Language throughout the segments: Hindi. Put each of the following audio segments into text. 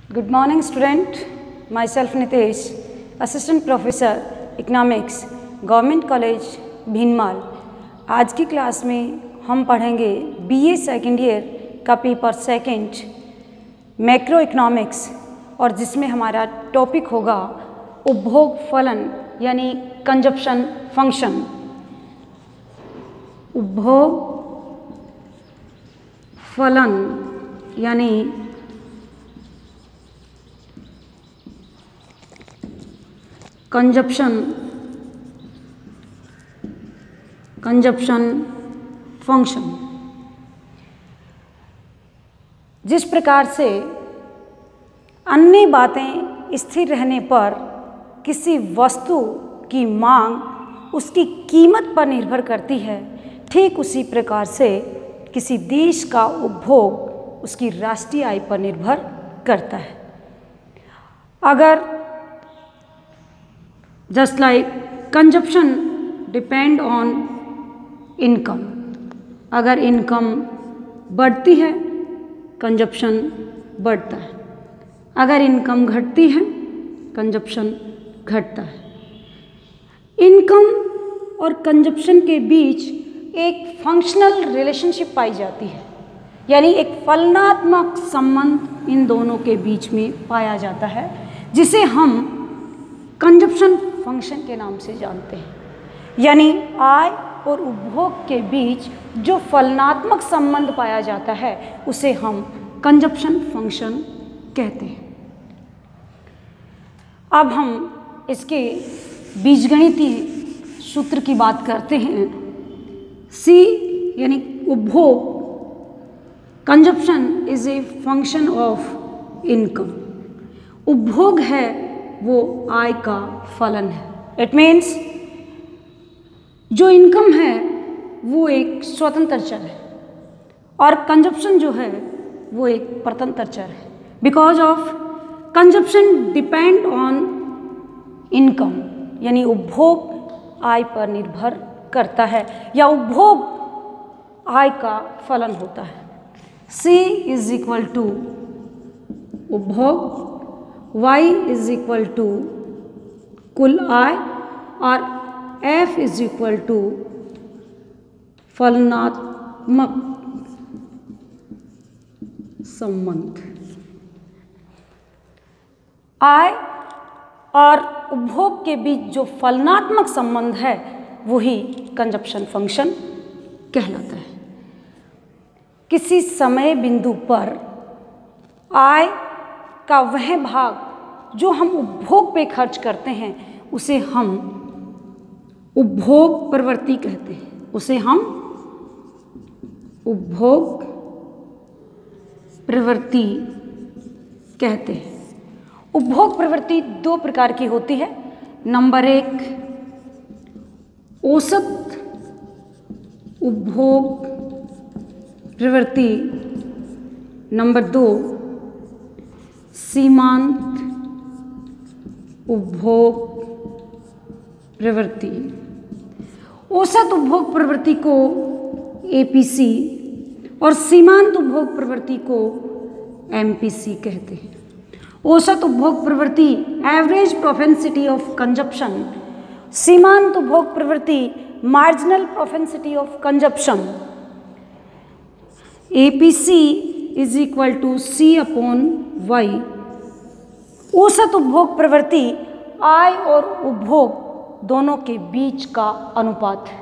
Good morning student, myself Nitesh, Assistant Professor Economics, Government College Bhinmal. आज की क्लास में हम पढ़ेंगे BA सेकेंड ईयर का पेपर सेकंड मैक्रो इकोनॉमिक्स और जिसमें हमारा टॉपिक होगा उपभोग फलन यानी कंजप्शन फंक्शन। उपभोग फलन यानी कंजप्शन फंक्शन। जिस प्रकार से अन्य बातें स्थिर रहने पर किसी वस्तु की मांग उसकी कीमत पर निर्भर करती है, ठीक उसी प्रकार से किसी देश का उपभोग उसकी राष्ट्रीय आय पर निर्भर करता है। अगर just like consumption depend on income, अगर इनकम बढ़ती है कंजप्शन बढ़ता है, अगर इनकम घटती है कंजप्शन घटता है। इनकम और कंजप्शन के बीच एक फंक्शनल रिलेशनशिप पाई जाती है, यानी एक फलनात्मक संबंध इन दोनों के बीच में पाया जाता है, जिसे हम कंजप्शन फंक्शन के नाम से जानते हैं। यानी आय और उपभोग के बीच जो फलनात्मक संबंध पाया जाता है उसे हम कंजप्शन फंक्शन कहते हैं। अब हम इसके बीजगणितीय सूत्र की बात करते हैं। C यानी उपभोग, consumption is a function of income. उपभोग है वो आय का फलन है। इट मीन्स जो इनकम है वो एक स्वतंत्र चर है और कंजप्शन जो है वो एक परतंत्र चर है। Because of consumption depend on income, यानी उपभोग आय पर निर्भर करता है या उपभोग आय का फलन होता है। C इज इक्वल टू उपभोग, Y इज इक्वल टू कुल आय और F इज इक्वल टू फलनात्मक संबंध। आय और उपभोग के बीच जो फलनात्मक संबंध है वही कंजप्शन फंक्शन कहलाता है। किसी समय बिंदु पर आय का वह भाग जो हम उपभोग पे खर्च करते हैं उसे हम उपभोग प्रवृत्ति कहते हैं। उसे हम उपभोग प्रवृत्ति कहते हैं। उपभोग प्रवृत्ति दो प्रकार की होती है। नंबर एक, औसत उपभोग प्रवृत्ति। नंबर दो, सीमांत उपभोग प्रवृत्ति। औसत उपभोग प्रवृत्ति को APC और सीमांत उपभोग प्रवृत्ति को MPC कहते हैं। औसत उपभोग प्रवृत्ति एवरेज प्रोपेंसिटी ऑफ कंजप्शन, सीमांत उपभोग प्रवृत्ति marginal propensity of consumption. APC is equal to C upon Y। औसत उपभोग प्रवृत्ति आय और उपभोग दोनों के बीच का अनुपात है।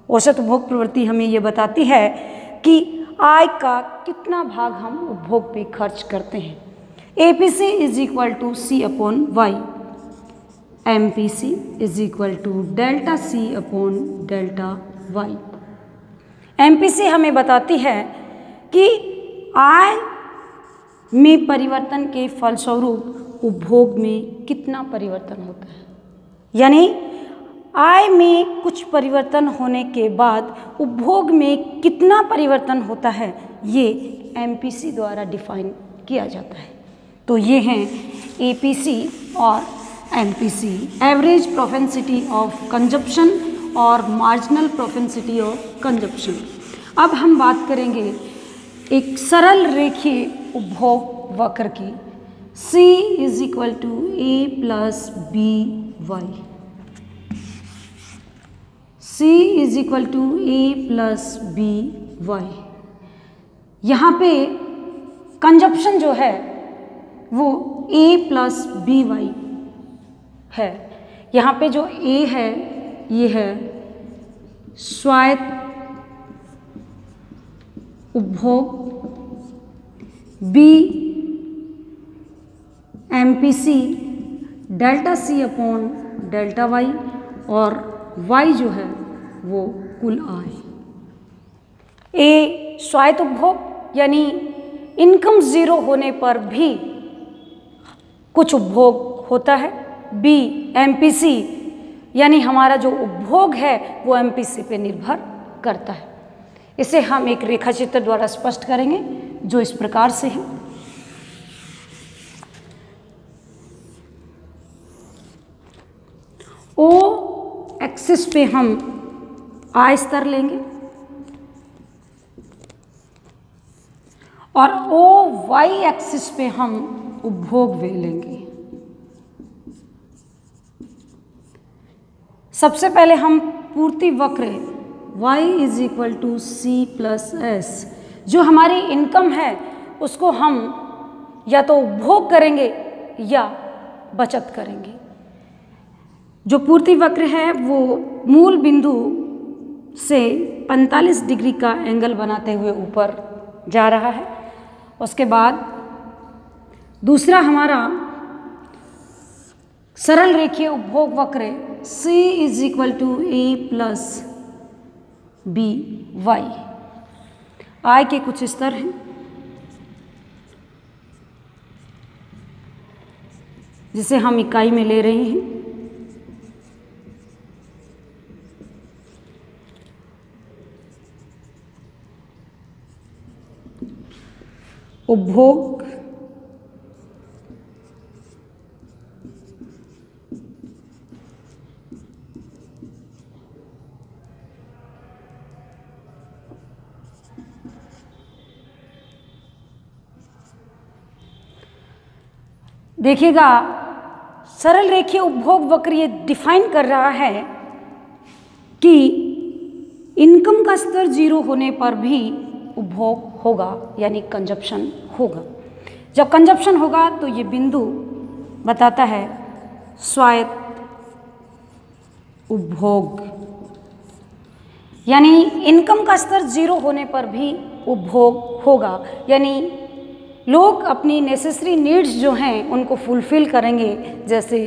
औसत उपभोग प्रवृत्ति हमें ये बताती है कि आय का कितना भाग हम उपभोग पे खर्च करते हैं। APC is equal to C upon Y, MPC is equal to delta C upon delta Y। MPC हमें बताती है कि आय में परिवर्तन के फलस्वरूप उपभोग में कितना परिवर्तन होता है, यानी आय में कुछ परिवर्तन होने के बाद उपभोग में कितना परिवर्तन होता है, ये MPC द्वारा डिफाइन किया जाता है। तो ये हैं APC और MPC, average propensity of consumption और मार्जिनल प्रोपेंसिटी ऑफ कंजप्शन। अब हम बात करेंगे एक सरल रेखीय उपभोग वक्र की, C is equal to A plus B Y. C is equal to A plus B Y. यहाँ पे कंजप्शन जो है वो A प्लस बी वाई है। यहाँ पे जो A है ये है स्वायत्त उपभोग, B MPC delta C upon delta Y, और Y जो है वो कुल आय। A स्वायत्त उपभोग यानी इनकम ज़ीरो होने पर भी कुछ उपभोग होता है। B MPC यानी हमारा जो उपभोग है वो MPC पे निर्भर करता है। इसे हम एक रेखा चित्र द्वारा स्पष्ट करेंगे जो इस प्रकार से है। O एक्सिस पे हम आय स्तर लेंगे और O Y एक्सिस पे हम उपभोग व्यय लेंगे। सबसे पहले हम पूर्ति वक्र y is equal to C plus S, जो हमारी इनकम है उसको हम या तो उपभोग करेंगे या बचत करेंगे। जो पूर्ति वक्र है वो मूल बिंदु से 45 डिग्री का एंगल बनाते हुए ऊपर जा रहा है। उसके बाद दूसरा हमारा सरल रेखीय उपभोग वक्र C is equal to A plus B Y. आय के कुछ स्तर हैं जिसे हम इकाई में ले रहे हैं। उपभोग, देखिएगा सरल रेखीय उपभोग वक्र ये डिफाइन कर रहा है कि इनकम का स्तर जीरो होने पर भी उपभोग होगा यानी कंजप्शन होगा। जब कंजप्शन होगा तो ये बिंदु बताता है स्वायत्त उपभोग, यानी इनकम का स्तर जीरो होने पर भी उपभोग होगा, यानी लोग अपनी नेसेसरी नीड्स जो हैं उनको फुलफिल करेंगे, जैसे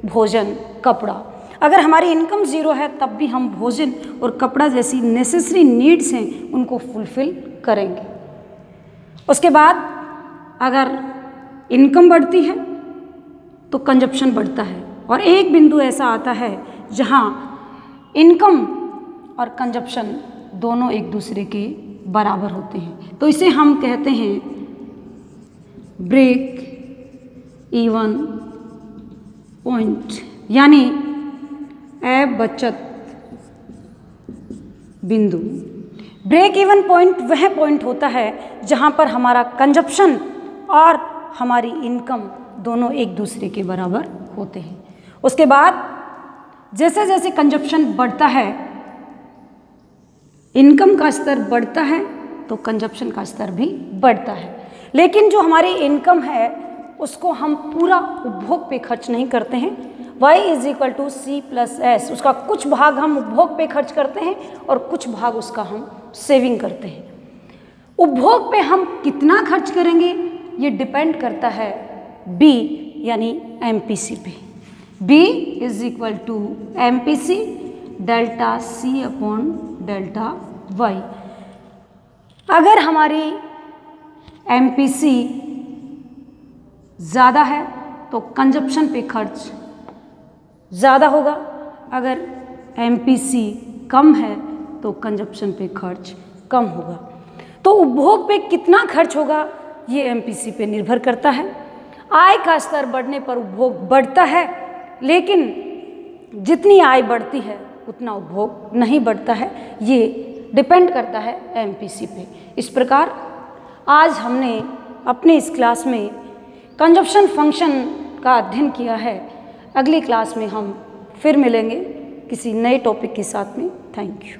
भोजन, कपड़ा। अगर हमारी इनकम ज़ीरो है तब भी हम भोजन और कपड़ा जैसी नेसेसरी नीड्स हैं उनको फुलफिल करेंगे। उसके बाद अगर इनकम बढ़ती है तो कंजप्शन बढ़ता है, और एक बिंदु ऐसा आता है जहां इनकम और कंजप्शन दोनों एक दूसरे के बराबर होते हैं। तो इसे हम कहते हैं ब्रेक इवन पॉइंट, यानी बचत बिंदु। ब्रेक इवन पॉइंट वह पॉइंट होता है जहां पर हमारा कंजप्शन और हमारी इनकम दोनों एक दूसरे के बराबर होते हैं। उसके बाद जैसे जैसे कंजप्शन बढ़ता है, इनकम का स्तर बढ़ता है तो कंजप्शन का स्तर भी बढ़ता है। लेकिन जो हमारी इनकम है उसको हम पूरा उपभोग पे खर्च नहीं करते हैं। y is equal to C plus S, उसका कुछ भाग हम उपभोग पे खर्च करते हैं और कुछ भाग उसका हम सेविंग करते हैं। उपभोग पे हम कितना खर्च करेंगे ये डिपेंड करता है B यानी MPC पे। B is equal to MPC delta C upon delta Y। अगर हमारी MPC ज़्यादा है तो कंजप्शन पे खर्च ज़्यादा होगा, अगर MPC कम है तो कंजप्शन पे खर्च कम होगा। तो उपभोग पे कितना खर्च होगा ये MPC पे निर्भर करता है। आय का स्तर बढ़ने पर उपभोग बढ़ता है, लेकिन जितनी आय बढ़ती है उतना उपभोग नहीं बढ़ता है, ये डिपेंड करता है MPC पे। इस प्रकार आज हमने अपने इस क्लास में कंजप्शन फंक्शन का अध्ययन किया है। अगली क्लास में हम फिर मिलेंगे किसी नए टॉपिक के साथ में। Thank you.